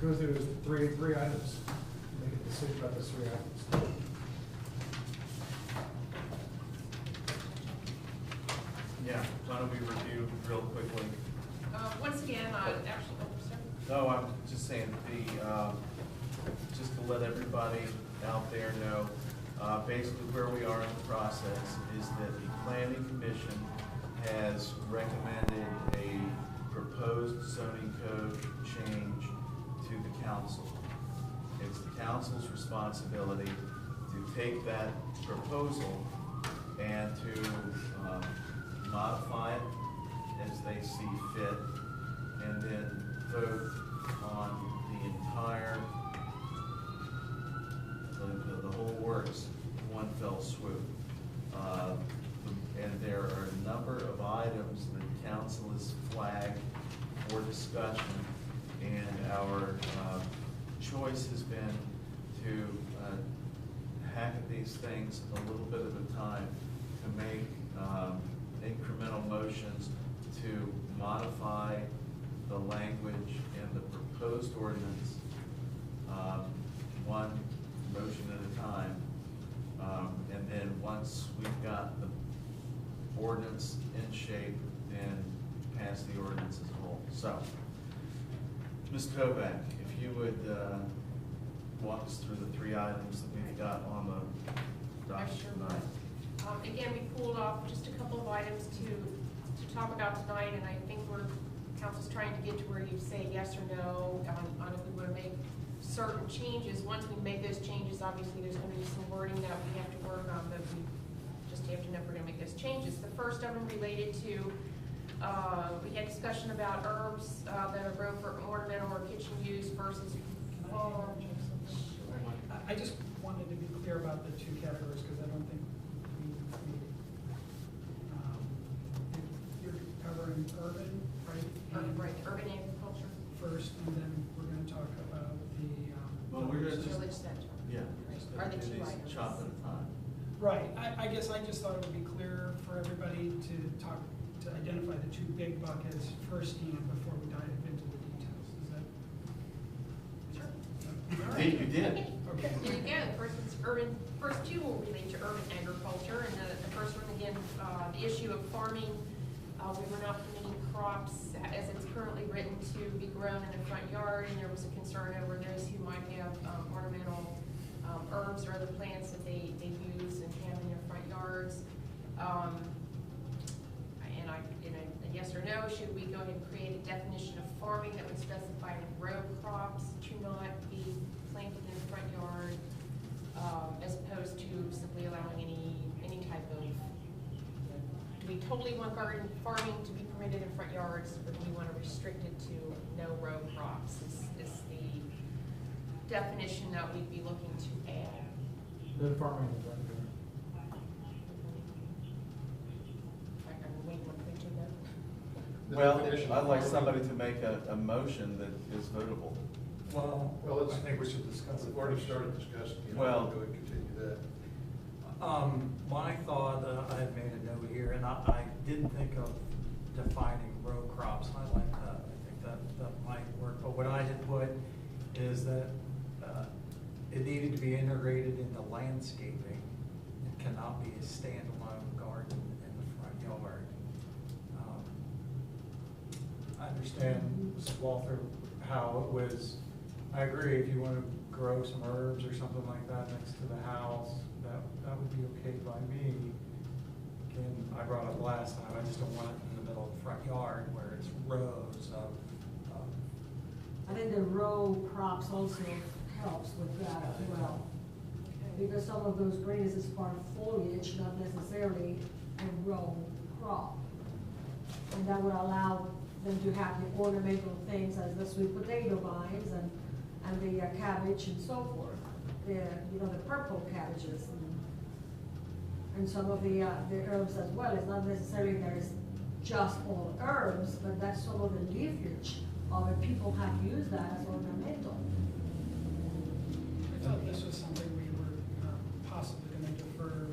go through those three items, make a decision about those 3 items. Yeah, why don't we review real quickly? Once again, actually, sorry. No, I'm just saying, just to let everybody out there know, basically where we are in the process is that the Planning Commission has recommended a proposed zoning code change to the council. It's the council's responsibility to take that proposal and to modify it as they see fit, and then vote on the entire, the whole works, one fell swoop. And there are a number of items that council has flagged for discussion, and our choice has been to hack at these things a little bit at a time, to make incremental motions to modify the language in the proposed ordinance, one motion at a time. And then once we've got the ordinance in shape, then pass the ordinance as a whole. So, Ms. Kovac, if you would walk us through the 3 items that we've got on the docket tonight. Again, we pulled off just a couple of items to talk about tonight, and I think council's trying to get to where you say yes or no on if we want to make certain changes. Once we make those changes, obviously there's going to be some wording that we have to work on, but we just have to know if we're going to make those changes. The first of them related to, we had discussion about herbs that are grown for ornamental or kitchen use versus. I just wanted to be clear about the 2 categories, because I don't think you're covering urban, right? Right, urban agriculture. First, and then we're going to talk about the. Well, we're going to Village center. Yeah. Are the 2 these items. chop at a time. Right, I guess I just thought it would be clear for everybody to identify the 2 big buckets firsthand before we dive into the details. Is that? Sure. All I think you did. Okay. There you go. The first one's urban. First 2 will relate to urban agriculture, and the first one again, the issue of farming. We were not permitting crops as it's currently written to be grown in the front yard, and there was a concern over those who might have ornamental herbs or other plants that they use and have in their front yards. In a yes or no, should we go ahead and create a definition of farming that would specify row crops to not be planted in the front yard, as opposed to simply allowing any type of, do we totally want garden farming to be permitted in front yards, or do we want to restrict it to no row crops is the definition that we'd be looking to add. No farming is right there. I'm waiting on page 2 though. Well, I'd like somebody to make a motion that is votable. Well, I think we should discuss it. We've already started discussing, Well- go and continue that. My thought, I had made a note here, and I didn't think of defining row crops. I like that. I think that might work. But what I had put is that it needed to be integrated into landscaping. It cannot be a standalone garden in the front yard. I understand, Mrs. Walther, how it was. I agree, if you want to grow some herbs or something like that next to the house, that would be okay by me. Again, I brought up last time, I just don't want it in the middle of the front yard where it's rows of. I think the row crops also helps with that as well. Because some of those greens is part of foliage, not necessarily a row crop. And that would allow them to have the ornamental things as the sweet potato vines and the cabbage and so forth. The purple cabbages and some of the herbs as well. It's not necessarily there's just all herbs, but that's some of the leafage of it. People have used that as ornamental. I thought this was something we were possibly going to defer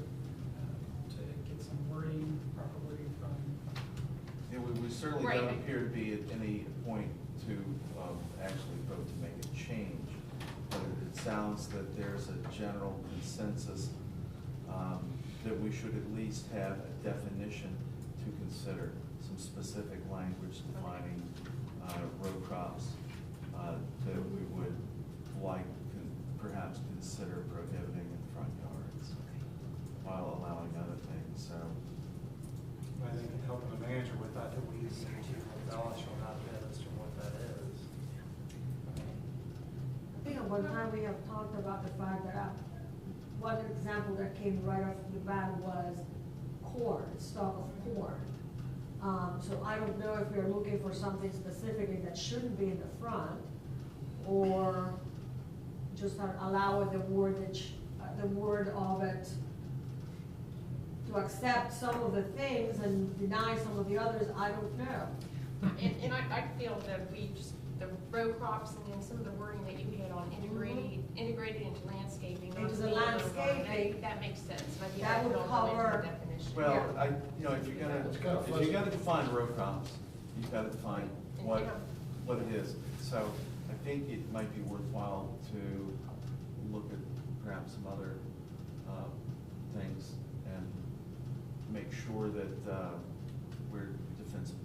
to get some wording, proper wording from. Yeah, we certainly Right. don't appear to be at any point to actually vote to make a change. sounds that there's a general consensus that we should at least have a definition to consider, some specific language defining row crops that we would like perhaps consider prohibiting in front yards while allowing other things, so. I think in helping the manager with that, that we need to embellish on that bit as to what that is. I think at one time we have talked about the fact that, one example that came right off the bat was corn, stalk of corn. So I don't know if we're looking for something specifically that shouldn't be in the front, or just allow the wordage, the word of it to accept some of the things and deny some of the others, I don't know. And I feel that we just, the row crops and then some of the wording that you had on integrated into landscaping. Into the not being landscaping. That makes sense. Maybe That would don't go into the cover- definition. Well, Yeah. if you're It's kind of if you fuzzy. gotta define row crops, you've gotta define what, Yeah. what it is. So I think it might be worthwhile to look at perhaps some other, things and make sure that, we're defensive.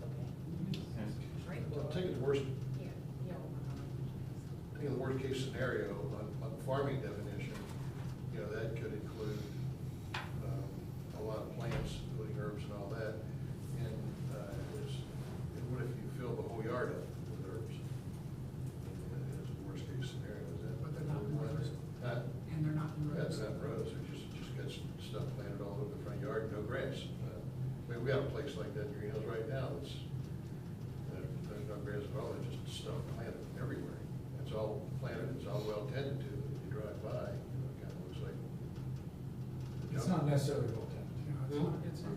Okay. Okay? Great. Well, take the worst, Yeah, yeah. take the worst case scenario on farming definition, you know, that could include, a lot of plants, including herbs and all that. And, what if you fill the whole yard up with herbs? That's the worst case scenario, is that? But they're not in rows. And they're not in rows. That's not rows, it just gets stuff planted all over the front yard, no grass. I mean, we have a place like that in Greenhills right now, that's, there's no grass at all, there's just stuff planted everywhere. It's all planted, it's all well tended to, if you drive by, you know, it kind of looks like. the It's jungle. not necessarily well tended. It's not.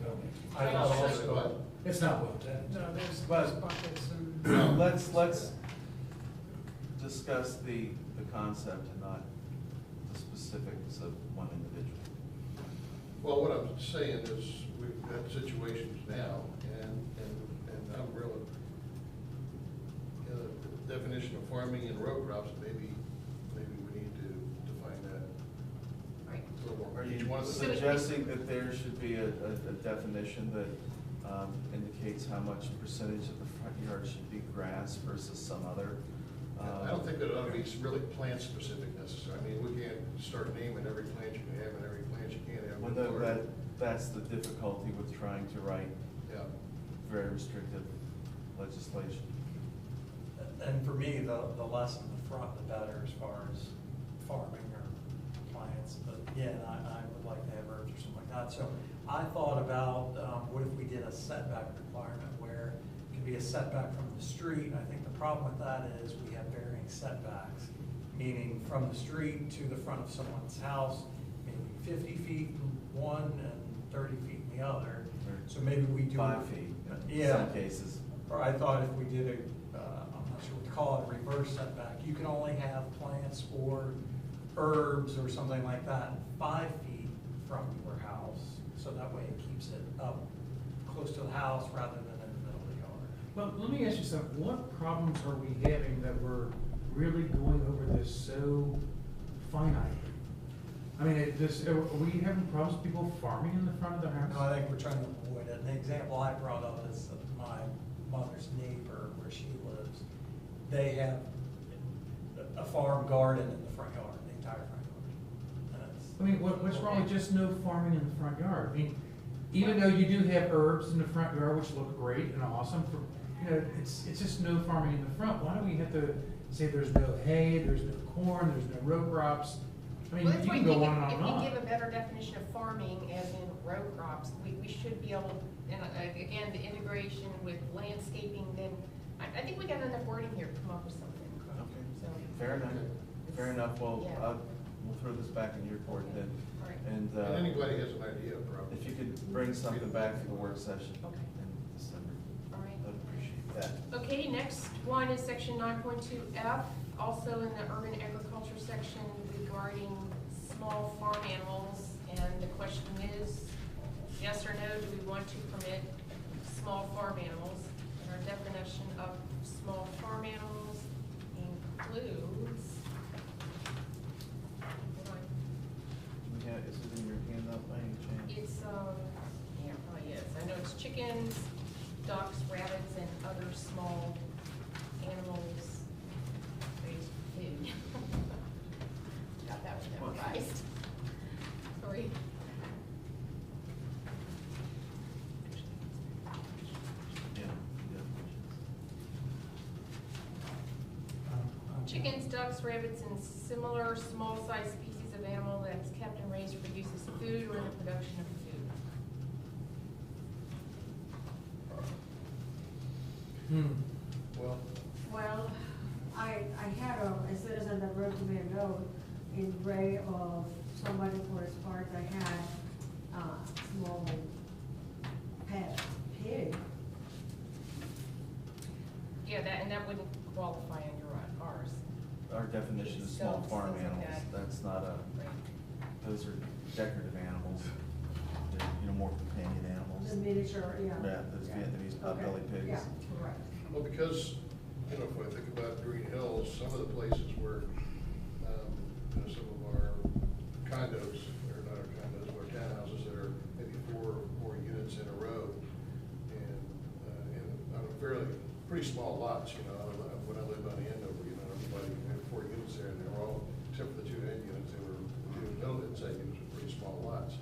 No. I thought also, It's not well tended. No, there's But- buckets and. Let's discuss the concept and not the specifics of one individual. Well, what I'm saying is, we've got situations now, and I'm really, the definition of farming and row crops, maybe we need to define that Right. a little more. Are Each you one of the- suggesting that there should be a definition that indicates how much percentage of the front yard should be grass versus some other? I don't think that it ought to be really plant specific necessarily. I mean, we can't start naming every plant you can have and every plant you can't have. Well, that's the difficulty with trying to write Yeah. very restrictive legislation. and for me, the less in the front, the better as far as farming or plants. But again, I would like to have herbs or something like that. So I thought about, what if we did a setback requirement where it could be a setback from the street? I think the problem with that is we have varying setbacks, meaning from the street to the front of someone's house, maybe 50 feet in one and 30 feet in the other. So maybe we do. 5 feet in Yeah. some cases. Or I thought if we did I'm not sure what to call it, a reverse setback, you can only have plants or herbs or something like that 5 feet from your house. So that way it keeps it up close to the house rather than in the middle of the yard. Well, let me ask you something. What problems are we having that we're really going over this so finite? I mean, are we having problems with people farming in the front of their house? No, I think we're trying to avoid it. And the example I brought up is my mother's neighbor where she lives. They have a farm garden in the front yard, the entire front yard. And it's- I mean, what's wrong with just no farming in the front yard? I mean, even though you do have herbs in the front yard, which look great and awesome, for, it's just no farming in the front. Why do we have to say there's no hay, there's no corn, there's no row crops? I mean, Well, that's you why can I go think on and on if and we give on. a better definition of farming as in row crops, we should be able, and again, the integration with landscaping, then, I think we got enough wording here to come up with something. Okay. So, Fair enough. Fair enough. Well, Yeah. we'll throw this back in your court then. all right. And And anybody has an idea, probably. if you could bring something back for the work session Okay. in December, All right. I'd appreciate that. Okay, next one is section 9.2F, also in the urban agriculture section regarding small farm animals. And the question is, yes or no, do we want to permit small farm animals? And our definition of small farm animals includes chickens, ducks, rabbits, and similar small-sized species of animal that's kept and raised for use as food or in the production of food. Well, Well, I had a citizen that wrote to me a note in gray of somebody for his part that had small pet pig. Yeah, that wouldn't qualify under ours. Our definition of small So, farm stuff like animals, that. that's not a, Right. those are decorative animals. They're, more companion animals. The miniature, yeah. Yeah, those Vietnamese potbelly Okay, pigs. Yeah, correct. well, because, if I think about Greenhills, some of the places where, some of our condos, or not our condos, but our townhouses that are maybe four units in a row, and on a fairly, pretty small lots, when I lived on the Andover, everybody had 4 units there, and they were all, except for the 2 end units, they were, middle inside units were pretty small lots.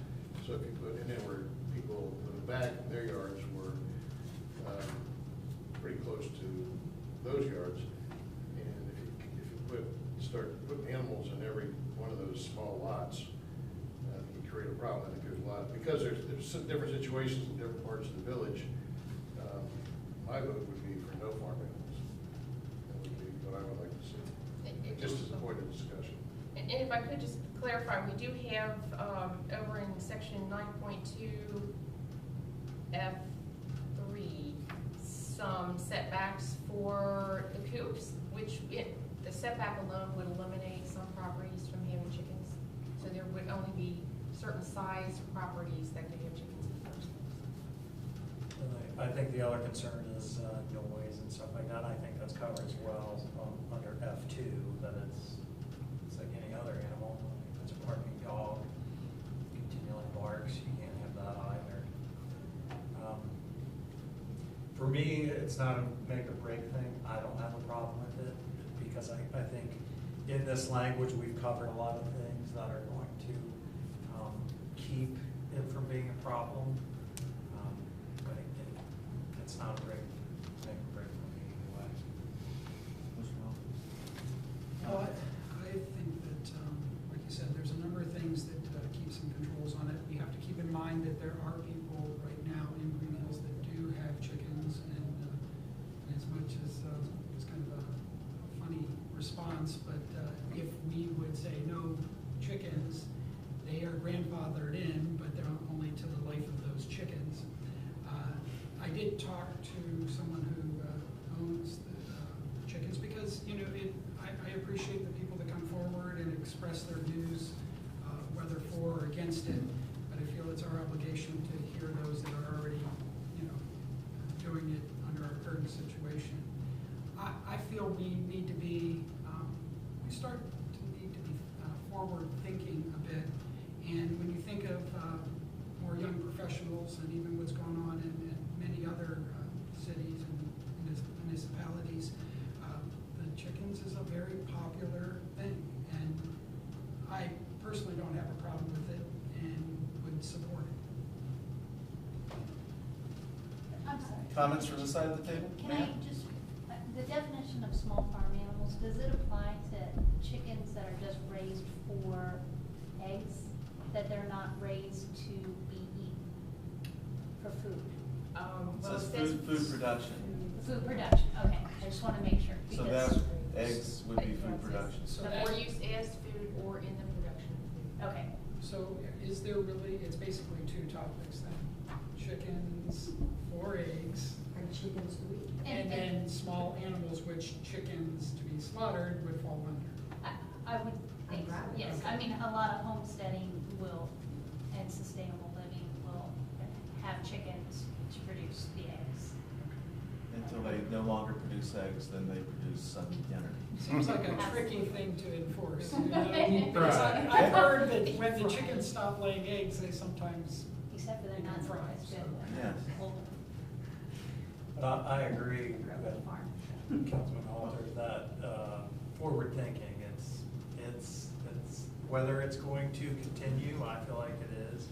So if you put, and then where people in the back, their yards were, pretty close to those yards. And if you start putting animals in every one of those small lots, you create a problem. I think there's a lot, because there's some different situations in different parts of the village. My vote would be for no farm animals. That would be what I would like to see, just as a point of discussion. And if I could just clarify, we do have, over in section 9.2 F3, some setbacks for the coops, which the setback alone would eliminate some properties from having chickens. So there would only be certain size properties that could have chickens in the first place. And I think the other concern is noise and stuff like that. I think that's covered as well under F2, that it's like any other animal. If it's a barking dog, continually barks, you can't have that either. For me, it's not a make or break thing. I don't have a problem with it, because I think in this language, we've covered a lot of things that are going to keep it from being a problem. But it's not a make or break for me anyway. Well, I think that, like you said, there's a number of things that keep some controls on it. You have to keep in mind that there are people right now in Greenhills that do have chickens, and as much as it's kind of a funny response, but if we would say no chickens, they are grandfathered in, but they're only to the life of those chickens. I did talk to someone who owns the chickens, because, I appreciate the people that come forward and express their views, whether for or against it, but I feel it's our obligation to hear those that are already, doing it under our current situation. I feel we need to be, we start to need to be forward thinking a bit, and when you think of more young professionals and even what's going on in many other cities and municipalities, the chickens is a very popular thing, and I personally don't have a problem with it and would support it. I'm sorry. Comments from the side of the table? Can I just, the definition of small farm animals, does it apply to chickens that are just raised for eggs, that they're not raised to be eaten for food? It Well, says food production. Food production, okay, I just want to make sure. So because- that, eggs would be food production. So For that- use as food or in the production of food. Okay, So is there really, it's basically 2 topics then, chickens for eggs, And chickens to eat. and then small animals, which chickens to be slaughtered would fall under. I would think, so, rabbits. yes, I mean, a lot of homesteading will, and sustainable living will have chickens to produce the eggs. Until they no longer produce eggs, then they produce some dinner. Seems like a tricky thing to enforce, Right. Because I've heard that when the chickens stop laying eggs, they sometimes, Except for You they're can not fry, as so- good when Yes. they're older. But I agree Rabbit with farm. Councilman Halter that forward thinking, it's whether it's going to continue, I feel like it is.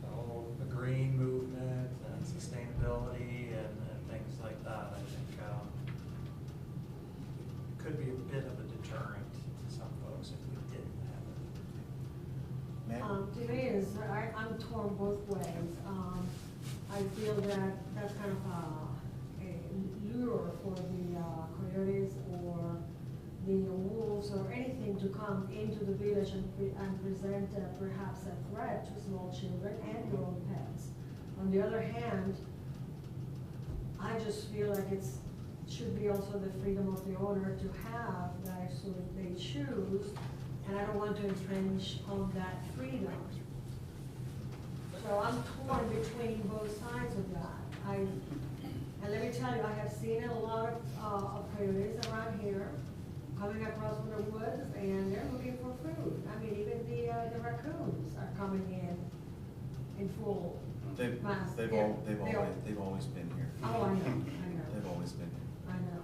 The whole the green movement and sustainability and things like that, I think could be a bit of a deterrent to some folks if we didn't have it. Ma'am? To me is, I'm torn both ways. I feel that that's kind of a lure for the coyotes or the wolves or anything to come into the village and present perhaps a threat to small children and their own pets. On the other hand, I just feel like should be also the freedom of the owner to have that so if they choose, and I don't want to infringe on that freedom. So I'm torn between both sides of that. And let me tell you, I have seen a lot of coyotes around here coming across from the woods, and they're looking for food. I mean, even the raccoons are coming in full mass. They've always been here. Oh, I know. They've always been here. I know.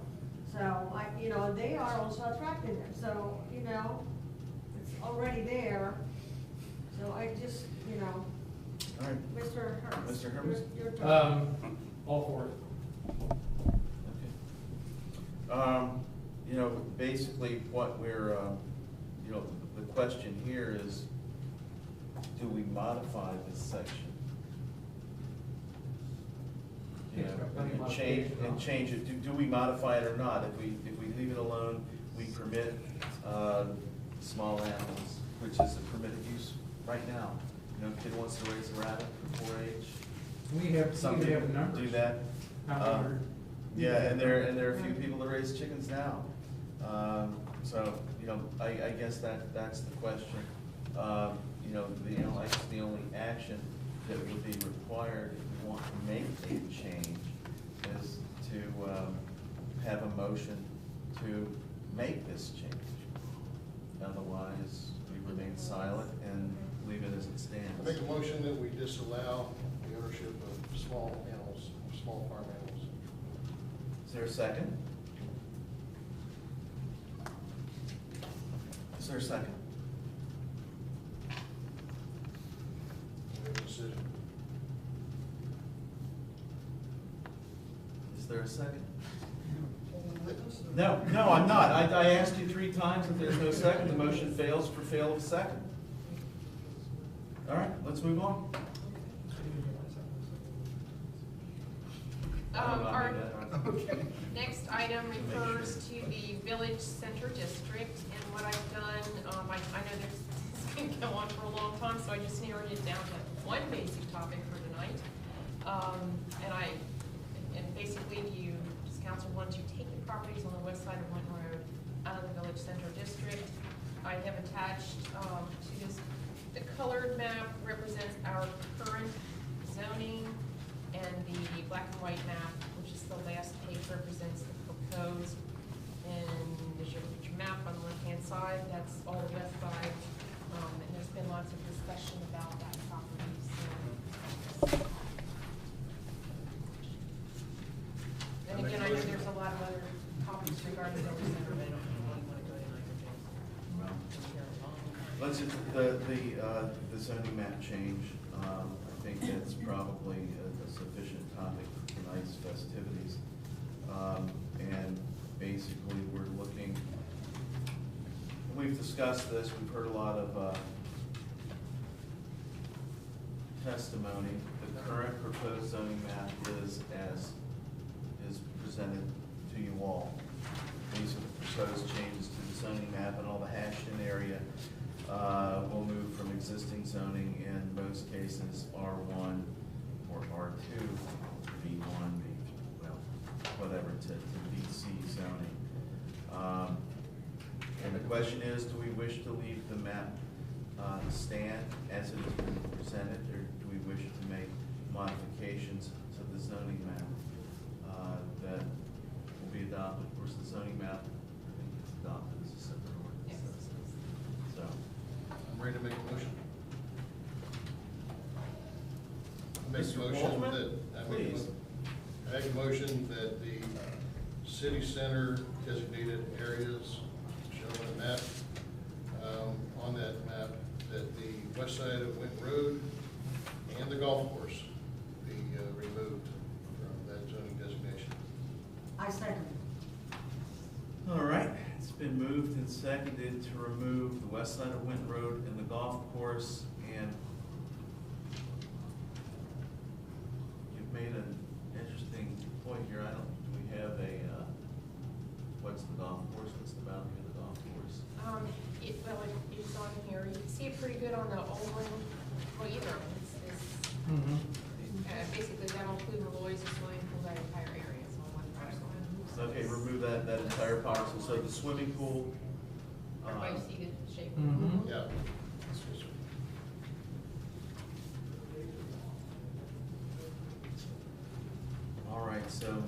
So, they are also attracting them. So, it's already there. So I just, All right. Mr. Hertz. Mr. Hertz? Your turn. All for it. Okay. Basically what we're, the question here is, do we modify this section? And change it. Do we modify it or not? If we leave it alone, we permit, small animals, which is a permitted use right now. Kid wants to raise a rabbit for 4-H. Some we people have numbers. do that. However, Yeah, and there are a few people that raise chickens now. So, I guess that's the question. The only action that would be required if we want to make a change is to have a motion to make this change. Otherwise, we remain silent and leave it as it stands. I make a motion that we disallow the ownership of small animals, small farm animals. Is there a second? Is there a second? We have a decision. Is there a second? No, I'm not. I asked you 3 times if there's no second. The motion fails for fail of a second. All right, let's move on. Our next item refers to the Village Center District, and what I've done, I know this can go on for a long time, so I just narrowed it down to one basic topic for tonight. And basically, if you, as council, want to take the properties on the west side of Winton Road out of the Village Center District, I have attached to this, the colored map represents our current zoning, and the black and white map, which is the last page, represents the proposed. And there's your map on the left-hand side, that's all the west side. And there's been lots of discussion about that property, so. And again, I know there's a lot of other topics regarding the Village Center, but I don't really want to go tonight. Well, let's just, the zoning map change, I think that's probably a sufficient topic for tonight's festivities. And basically, we're looking, we've discussed this, we've heard a lot of testimony. The current proposed zoning map is presented to you all. These are the proposed changes to the zoning map, and all the hashed-in area will move from existing zoning in most cases R1 or R2, B1, whatever, to BC zoning. And the question is, do we wish to leave the map stand as it has been presented, or do we wish to make modifications to the zoning map that will be adopted? Of course, the zoning map, I think it's adopted as a separate ordinance. So, I'm ready to make a motion. Mr. Waldman, please. I make a motion that the city center designated areas shown on the map, on that map, that the west side of Winton Road and the golf course be removed from that zoning designation. I second. All right, been moved and seconded to remove the west side of Winton Road and the golf course, and you've made an interesting point here. Do we have what's the golf course? What's the boundary of the golf course? Well, it's on here, you can see it pretty good on the old one, well, either of them. Basically, that'll include the Lloyd's, the swimming pool, that entire area, it's on one parcel. Okay, remove that entire parcel. So the swimming pool. Everybody see the shape? Mhm. Yeah. All right, so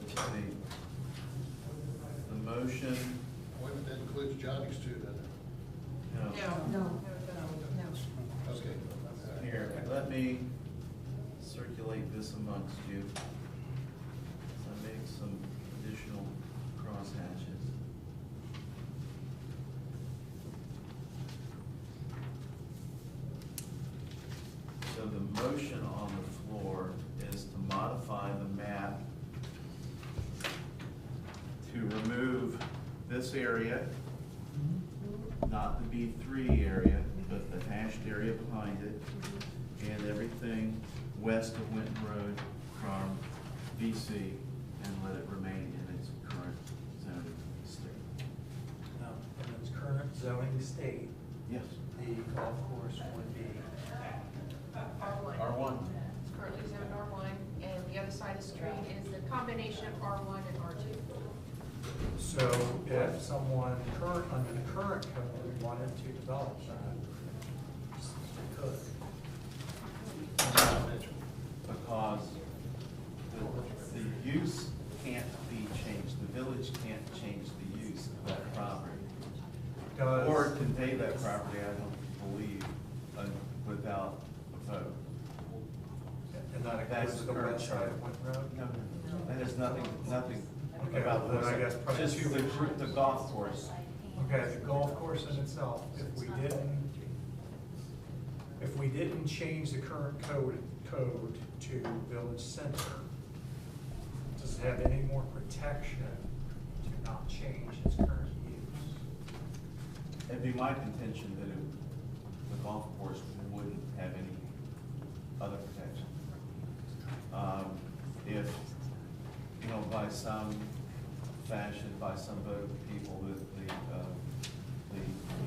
the motion, That includes Johnny's too, doesn't it? no. No. No. No. Okay. Here, let me circulate this amongst you. So I make some additional crosshatches. So the motion on the floor is to modify the map to remove this area, not the B3 area, but the hashed area behind it, and everything west of Winton Road from BC, and let it remain in its current zoning state. No, in its current zoning state, Yes. the golf course would be, R1. R1. It's currently zoned R1, and the other side of the street is the combination of R1 and R2. so if someone under the current code wanted to develop that, they could. Because the use can't be changed, the village can't change the use of that property. Does- Or convey that property, I don't believe, without a vote. And that That's includes the the current west side chart. of Winton Road? No, that has nothing Okay, about then the, I guess probably just two- the golf course. Okay, the golf course in itself, if we didn't change the current code to village center, does it have any more protection to not change its current use? It'd be my contention that the golf course wouldn't have any other protection. If, by some fashion, by some vote of the people, that the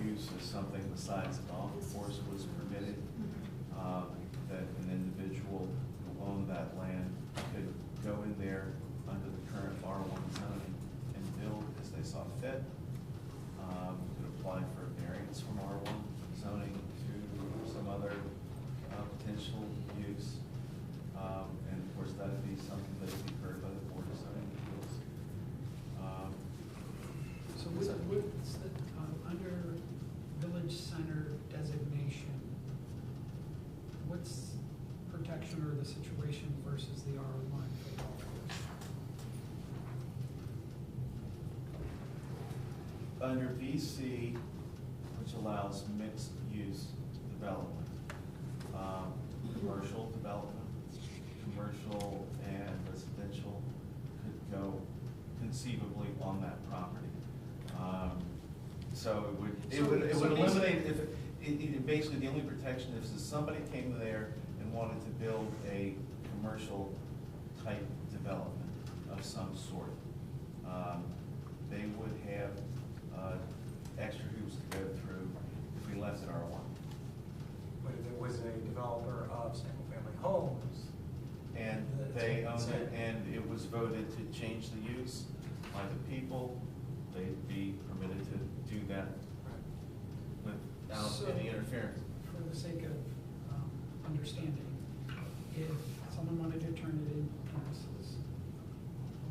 use of something besides the golf course was permitted, that an individual who owned that land could go in there under the current R1 zoning and build as they saw fit. Could apply for a variance from R1 zoning to some other potential use. And of course, that'd be something that would be heard by the Board of Zoning Appeals. So what's the, under village center designation, what's protection or the situation versus the R1 for the golf course? Under VC, which allows mixed-use development, commercial development, commercial and residential could go conceivably on that property. So it would eliminate, basically the only protection is if somebody came there and wanted to build a commercial type development of some sort. They would have extra hoops to go through if we left it R1. But if it was a developer of single-family homes, And they owned it, and it was voted to change the use by the people, they'd be permitted to do that without So, any interference. For the sake of understanding, if someone wanted to turn it into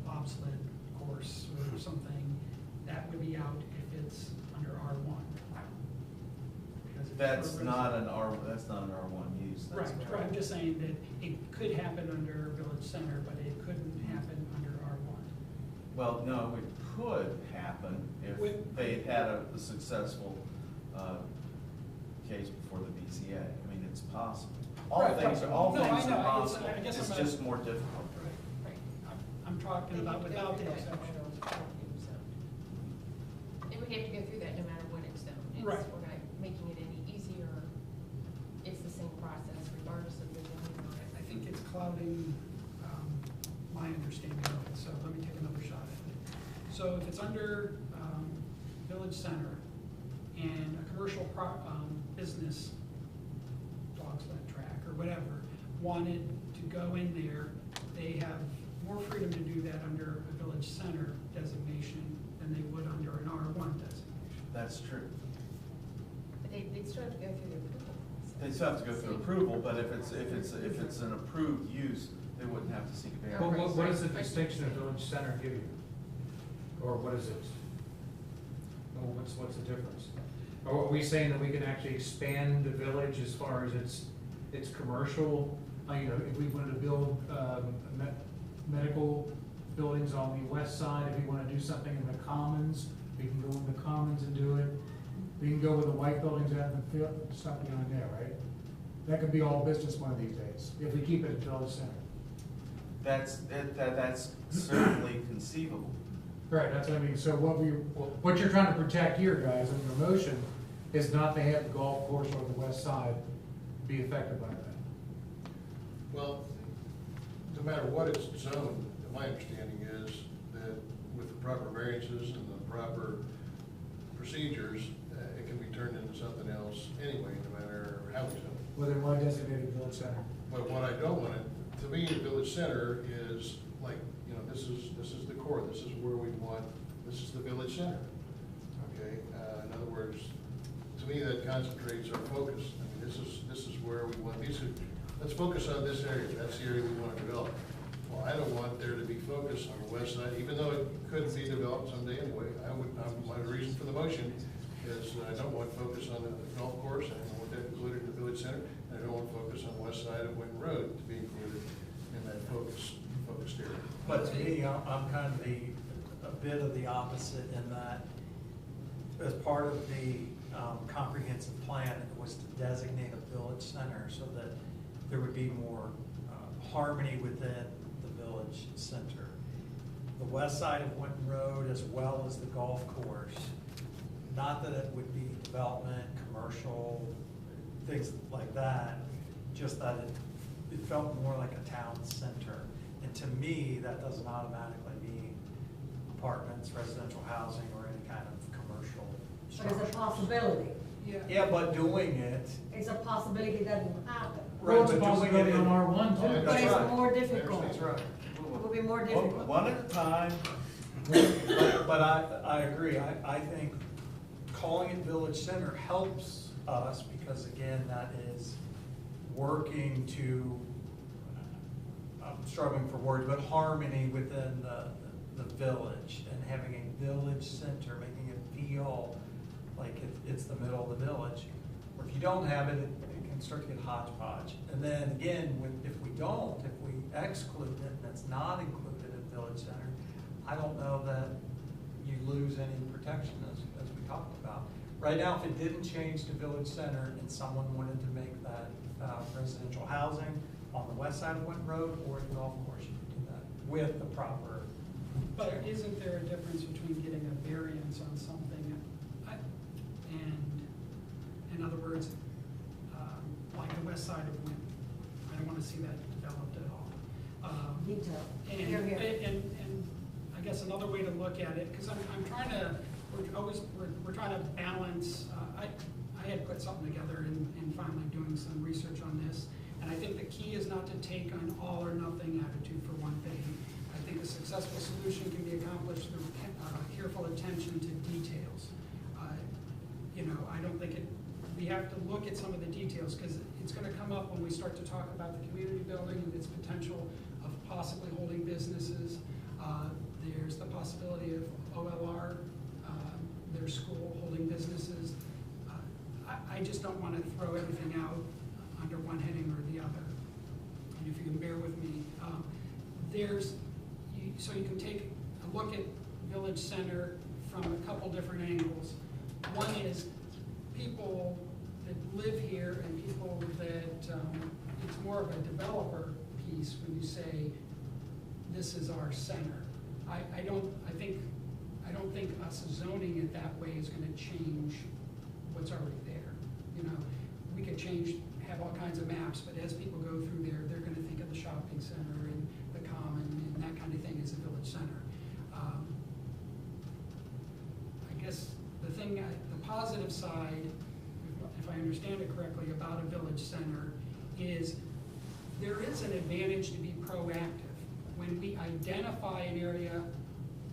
a bobsled course or something, that would be out if it's under R1. Because if That's it's not an R1 use. That's Right, correct. I'm just saying that it could happen under village center, but it couldn't happen under R1. Well, no, it could happen if With- they had had a successful case before the BCA. I mean, it's possible. All Right, things right. are No, I possible. know. I guess It's I'm just more difficult. I'm talking about without the exception. It would have to go through Right. We're not making it any easier. It's the same process regardless of the zoning on it. I think it's clouding my understanding of it, so let me take another shot at it. So if it's under Village Center and a commercial business, dog sled track or whatever, wanted to go in there, they have more freedom to do that under a Village Center designation than they would under an R1 designation. That's true. But they'd still have to go through the approval process. They still have to go through approval, but if it's an approved use, they wouldn't have to seek a Well, variance. what does the distinction of village center give you? Or what is it? Well, what's the difference? Or are we saying that we can actually expand the village as far as its commercial? You know, if we wanted to build, medical buildings on the west side, if we wanna do something in the commons, we can go in the commons and do it. We can go with the white buildings out in the field, stuff behind there, right? That could be all business one of these days, if we keep it at village center. That's certainly conceivable. Right, that's what I mean, so what you're trying to protect here, guys, in your motion, is not to have the golf course on the west side be affected by that. Well, no matter what it's zoned, my understanding is that with the proper variances and the proper procedures, it can be turned into something else anyway, no matter how we zone it. Well, then why designate a village center? But what I don't want it, to me, the village center is like, you know, this is the core, this is where we want, this is the village center. Okay, in other words, to me, that concentrates our focus. I mean, this is where we want, let's focus on this area, that's the area we want to develop. Well, I don't want there to be focus on the west side, even though it could be developed someday anyway. My reason for the motion is that I don't want focus on the golf course, I don't want that included in the village center, and I don't want focus on the west side of Winton Road to be included in that focused area. But to me, I'm kind of a bit of the opposite in that as part of the comprehensive plan, it was to designate a village center so that there would be more harmony within the village center. The west side of Winton Road as well as the golf course, not that it would be development, commercial, things like that, just that it felt more like a town center. And to me, that doesn't automatically mean apartments, residential housing, or any kind of commercial But structure. it's a possibility. Yeah, but doing it, It's a possibility that will happen. right, Well, it's a but doing possibility it on in- R1 Oh, too. But That's it's right. more difficult. That's right. It will be more difficult. One at a time. But I agree, I think calling it village center helps us, because again, that is working to, I'm struggling for words, but harmony within the village, and having a village center, making it feel like it's the middle of the village. Or if you don't have it, it can start to get hodgepodge. And then again, if we exclude it, and it's not included in village center, I don't know that you lose any protection as we talked about. Right now, if it didn't change to village center and someone wanted to make that residential housing on the west side of Winton Road or the golf course, you could do that with the proper. But isn't there a difference between getting a variance on something and, in other words, like the west side of Winton? I don't want to see that developed at all. Detail. And, Here, here. and I guess another way to look at it, because I'm trying to, we're trying to balance, I had put something together in finally doing some research on this, and I think the key is not to take an all or nothing attitude for one thing. I think a successful solution can be accomplished through careful attention to details. You know, I don't think we have to look at some of the details, because it's gonna come up when we start to talk about the community building and its potential of possibly holding businesses. There's the possibility of OLR, their school holding businesses. I just don't want to throw everything out under one heading or the other. And if you can bear with me, so you can take a look at Village Center from a couple different angles. One is people that live here and people that, it's more of a developer piece when you say, this is our center. I don't think us zoning it that way is gonna change what's already there. You know, we could have all kinds of maps, but as people go through there, they're gonna think of the shopping center and the common and that kind of thing as a village center. I guess the positive side, if I understand it correctly, about a village center is there is an advantage to be proactive. When we identify an area,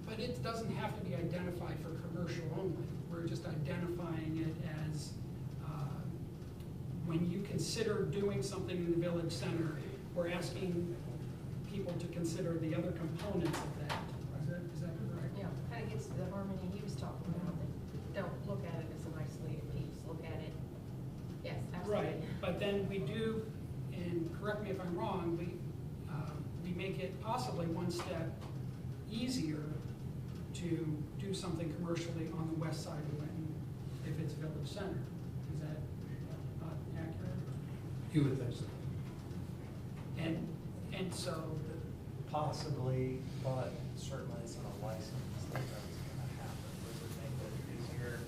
but it doesn't have to be identified for commercial only. We're just identifying it as, when you consider doing something in the village center, we're asking people to consider the other components of that. Is that correct? Yeah, kind of gets to the harmony he was talking about, that don't look at it as an isolated piece, look at it, yes, absolutely. Right, but then we do, and correct me if I'm wrong, we make it possibly one step easier to do something commercially on the west side of Linton if it's village center. Is that not accurate? You would think so. And so, Possibly, but certainly it's not a license that that's gonna happen. We would make it easier.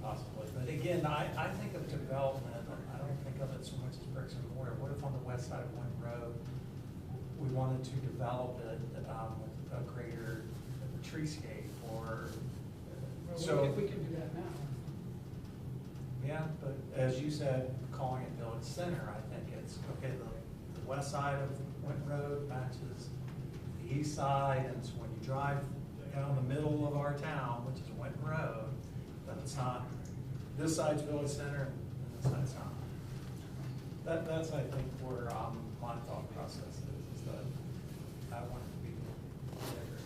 Possibly, but again, I think of development, I don't think of it so much as bricks and mortar. What if on the west side of one road, we wanted to develop it with a greater treescape or, so. we can do that now. Yeah, but as you said, calling it village center, I think it's, okay, the west side of Winton Road matches the east side, and so when you drive down the middle of our town, which is Winton Road, then it's not, this side's village center, and this side's not. That's, I think, where my thought process is that I want it to be bigger.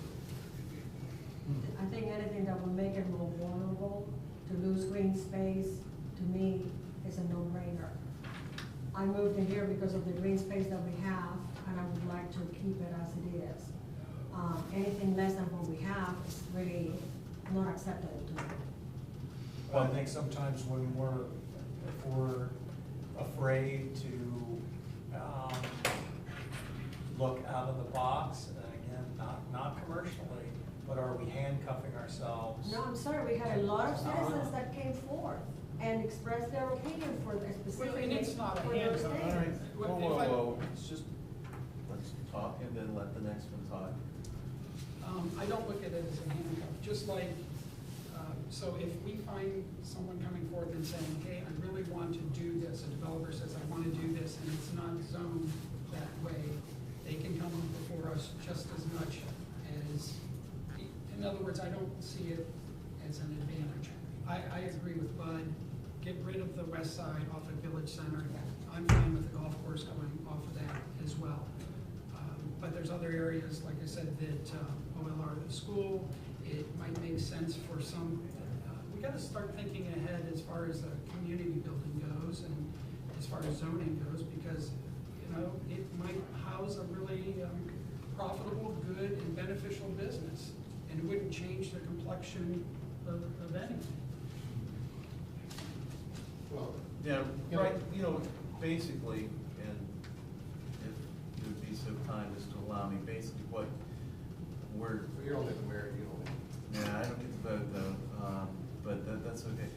I think anything that will make it more vulnerable to lose green space, to me, is a no-brainer. I moved in here because of the green space that we have, and I would like to keep it as it is. Anything less than what we have is really not acceptable to me. Well, I think sometimes when if we're afraid to look out of the box, and again, not commercially, but are we handcuffing ourselves? No, I'm sorry, we had a lot of citizens that came forth and expressed their opinion for the specific. And it's not a for those handcuff. things. All right, If I- whoa, it's just, let's talk and then let the next one talk. I don't look at it as a handcuff, just like, so if we find someone coming forth and saying, hey, I really want to do this, a developer says, I want to do this, and it's not zoned that way, they can come before us just as much as, in other words, I don't see it as an advantage. I agree with Bud, get rid of the west side off of Village Center. I'm fine with the golf course going off of that as well. But there's other areas, like I said, that OLR, the school, it might make sense for some, we gotta start thinking ahead as far as the community building goes and as far as zoning goes, because, you know, it might house a really profitable, good, and beneficial business, and it wouldn't change the complexion of anything. Well, Yeah, You know- right, you know, basically, and if you would be so kind as to allow me, basically what we're, you're only the mayor, you only. yeah, I don't get to vote though, but that's okay.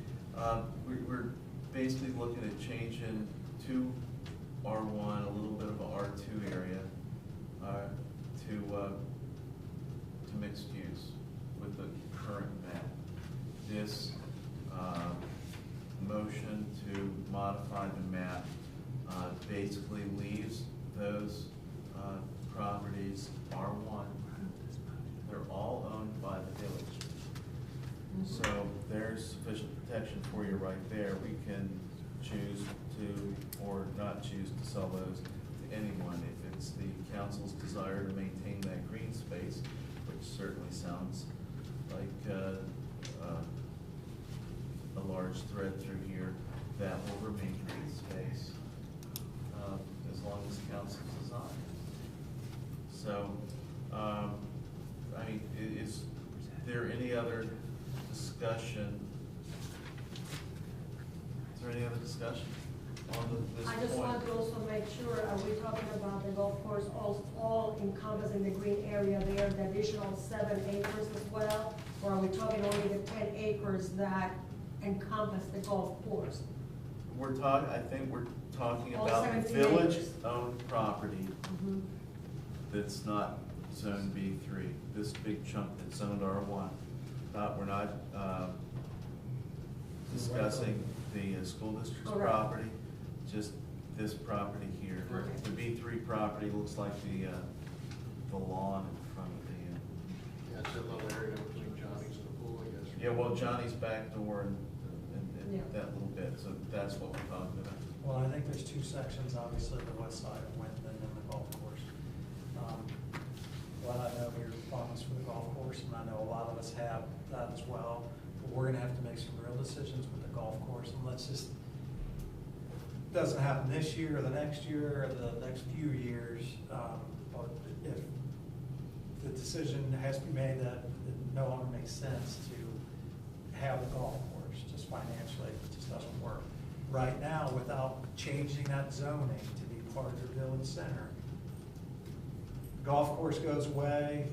We're basically looking at changing to R1, a little bit of a R2 area, to mixed use with the current map. This, motion to modify the map, basically leaves those, properties R1. They're all owned by the village. So there's sufficient protection for you right there. We can choose to, or not choose to sell those to anyone. If it's the council's desire to maintain that green space, which certainly sounds like, a large thread through here, that will remain green space, as long as council's design. So, I mean, is there any other discussion? Is there any other discussion on this point? I just want to also make sure, are we talking about the golf course all encompassing the green area there, the additional 7 acres as well? Or are we talking only the 10 acres that encompass the golf course? I think we're talking All about 17 village-owned property Mhm. that's not zone B3, this big chunk that's zoned R1. We're not discussing the school district's Correct. property, just this property here. Correct. The B3 property looks like the lawn in front of the, Yeah, it's that little area between Johnny's and the pool, I guess. yeah, well, Johnny's back door and Yeah. that little bit, so that's what we're talking about. Well, I think there's two sections, obviously, the west side of Winton and then the golf course. Well, I know your fondness for the golf course, and I know a lot of us have that as well. But we're gonna have to make some real decisions with the golf course, and let's just, doesn't happen this year or the next year or the next few years, but if the decision has to be made that it no longer makes sense to have the golf course, just financially, it just doesn't work. Right now, without changing that zoning to be part of the village center, golf course goes away,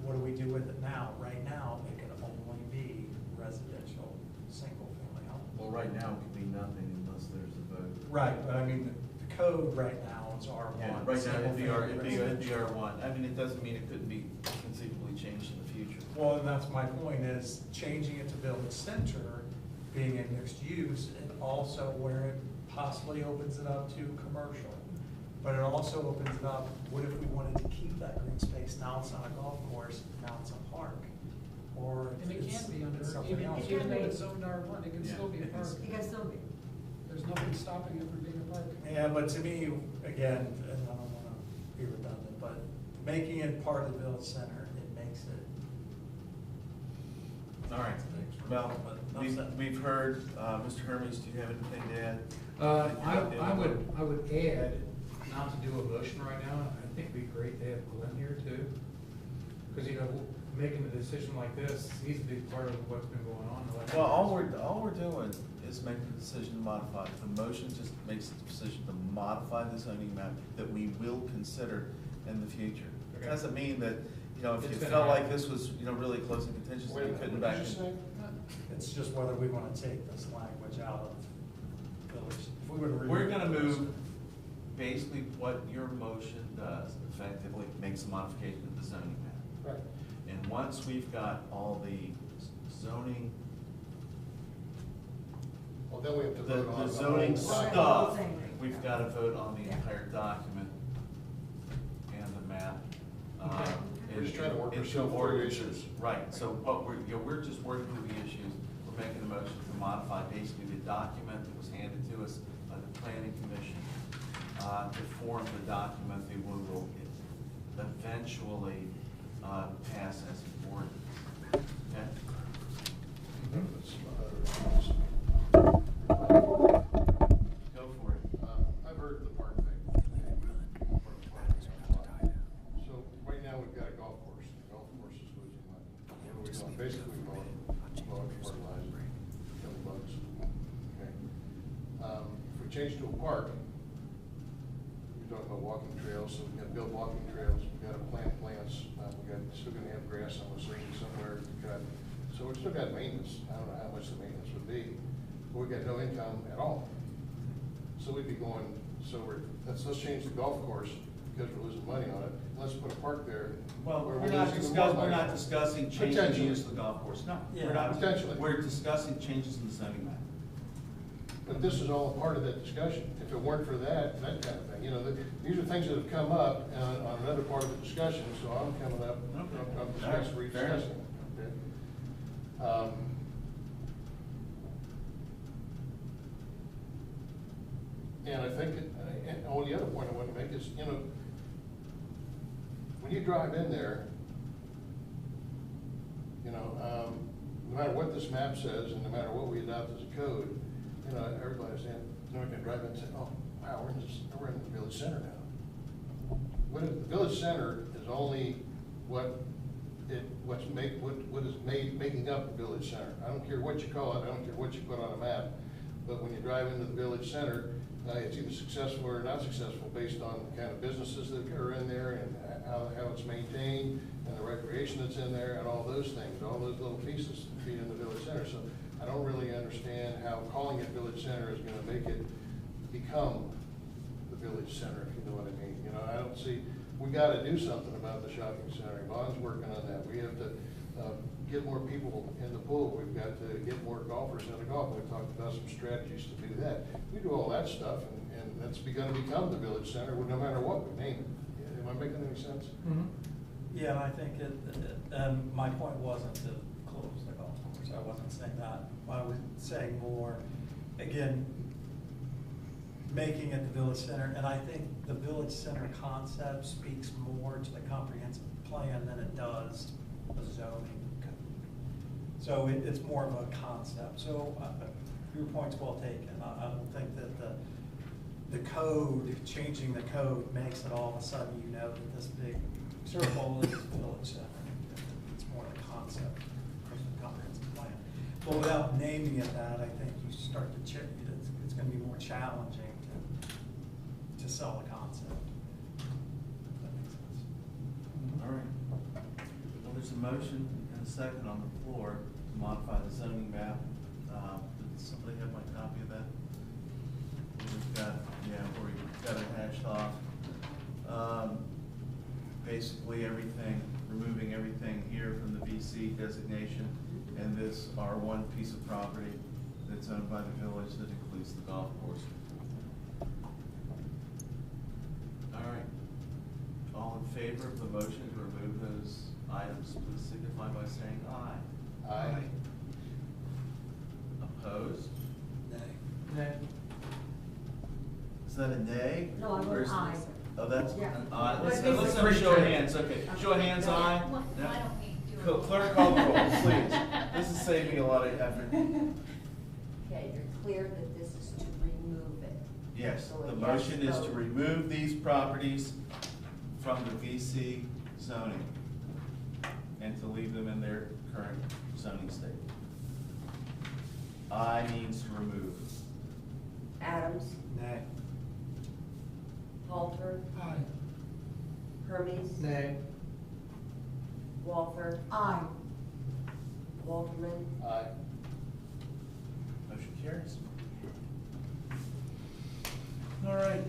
what do we do with it now? Right now, it can only be residential, single-family home. Well, right now, it could be nothing unless there's a vote. Right, but I mean, the code right now is R1. Yeah, right now, it'd be single-family residential. R1. I mean, it doesn't mean it couldn't be conceivably changed in the future. Well, and that's my point, is changing it to village center, being a mixed use, and also where it possibly opens it up to commercial. But it also opens it up, what if we wanted to keep that green space, now it's not a golf course, now it's a park? Or And it it's can be under, something even else. though it's zoned R1, it can Yeah, still be a it park. is. It can still be. There's nothing stopping it from being a park. Yeah, but to me, again, and I don't wanna be redundant, but making it part of the village center, it makes it. All right, well, we've heard, Mr. Hermes, do you have anything to add? I would add, not to do a motion right now, I think it'd be great to have Glenn here too. Because, you know, making a decision like this, he's a big part of what's been going on. Well, all we're doing is making the decision to modify. The motion just makes the decision to modify the zoning map that we will consider in the future. It Okay. doesn't mean that, you know, if It's you gonna felt like happen. this was, you know, really close in contingency, Wait a you minute, couldn't what back did you say? in. It's just whether we wanna take this language out of village. If we were to We're remove gonna this- move, basically what your motion does, effectively makes a modification of the zoning map. Right. And once we've got all the zoning, Well, then we have to the vote on. zoning the whole Right. stuff, Thing. we've gotta vote on the Yeah. entire document and the map. Okay. We're just trying to work into ourselves through ordinances. issues. Right, so what we're, you know, we're just working through the issues. We're making a motion to modify basically the document that was handed to us by the planning commission, to form the document that we will eventually, pass as an ordinance. Okay? Go for it. I've heard the park thing. So right now, we've got a golf course. The golf course is losing money. What are we doing? Basically, we're mowing fertilizer, killing bugs. Okay. If we change to a park, we're talking about walking trails, so we've got to build walking trails, we've got to plant plants, still gonna have grass, I'm assuming, somewhere to cut. So we've still got maintenance. I don't know how much the maintenance would be, but we've got no income at all. So we'd be going, let's change the golf course because we're losing money on it. Let's put a park there. Well, where we're not losing more discussing, money. changing the Potentially. use of the golf course, no. Yeah. We're not. Potentially. We're discussing changes in the zoning map. But this is all a part of that discussion. If it weren't for that kind of thing, you know, these are things that have come up on another part of the discussion, so I'm coming up, Okay. I'm discussing, All right. Fair enough. rediscussing. Okay. And I think, and the other point I want to make is, you know, when you drive in there, you know, no matter what this map says and no matter what we adopt as a code, you know, everybody's saying, you know, we can drive in and say, oh, wow, we're in the village center now. The village center is only what is making up the village center. I don't care what you call it, I don't care what you put on a map, but when you drive into the village center, it's either successful or not successful based on the kind of businesses that are in there and how it's maintained and the recreation that's in there and all those things, all those little pieces feed in the village center. So I don't really understand how calling it village center is gonna make it become the village center, if you know what I mean. You know, I don't see, we gotta do something about the shopping center. Yvonne's working on that. We have to, get more people in the pool. We've got to get more golfers in the golf. We've talked about some strategies to do that. We do all that stuff, and that's gonna become the village center, no matter what we name it. Am I making any sense? Mhm. Yeah, and I think my point wasn't to close the golf course, I wasn't saying that. I was saying more, again, making it the village center, and I think the village center concept speaks more to the comprehensive plan than it does the zoning. So it's more of a concept, so your point's well taken. I don't think that the code, changing the code makes it all of a sudden, you know, that this big circle is the village center. It's more the concept of the comprehensive plan. But without naming it that, I think you start to it's gonna be more challenging to sell the concept. If that makes sense. All right. Well, there's a motion and a second on the floor to modify the zoning map. Does somebody have my copy of that? We've got, where we got it hashed off. Basically everything, removing everything here from the VC designation, and this R1 piece of property that's owned by the village that includes the golf course. All right. All in favor of the motion to remove those items, please signify by saying aye. Aye. Opposed? Nay. Is that a nay? No, I vote Or is- aye. Oh, that's Yeah. an aye. But Let's this have is a pretty show of straight. hands, okay. Show of hands, aye? Why No? why don't we do it? Clerk, call the roll, please. This is saving me a lot of effort. Okay, you're clear that this is to remove it. Yes, So a the yes motion is to vote. remove these properties from the VC zoning and to leave them in their current zoning state. I means to remove. Adams, Nay. Halter, Aye. Hermes, Nay. Walther, Aye. Walterman, Aye. Motion carries. All right,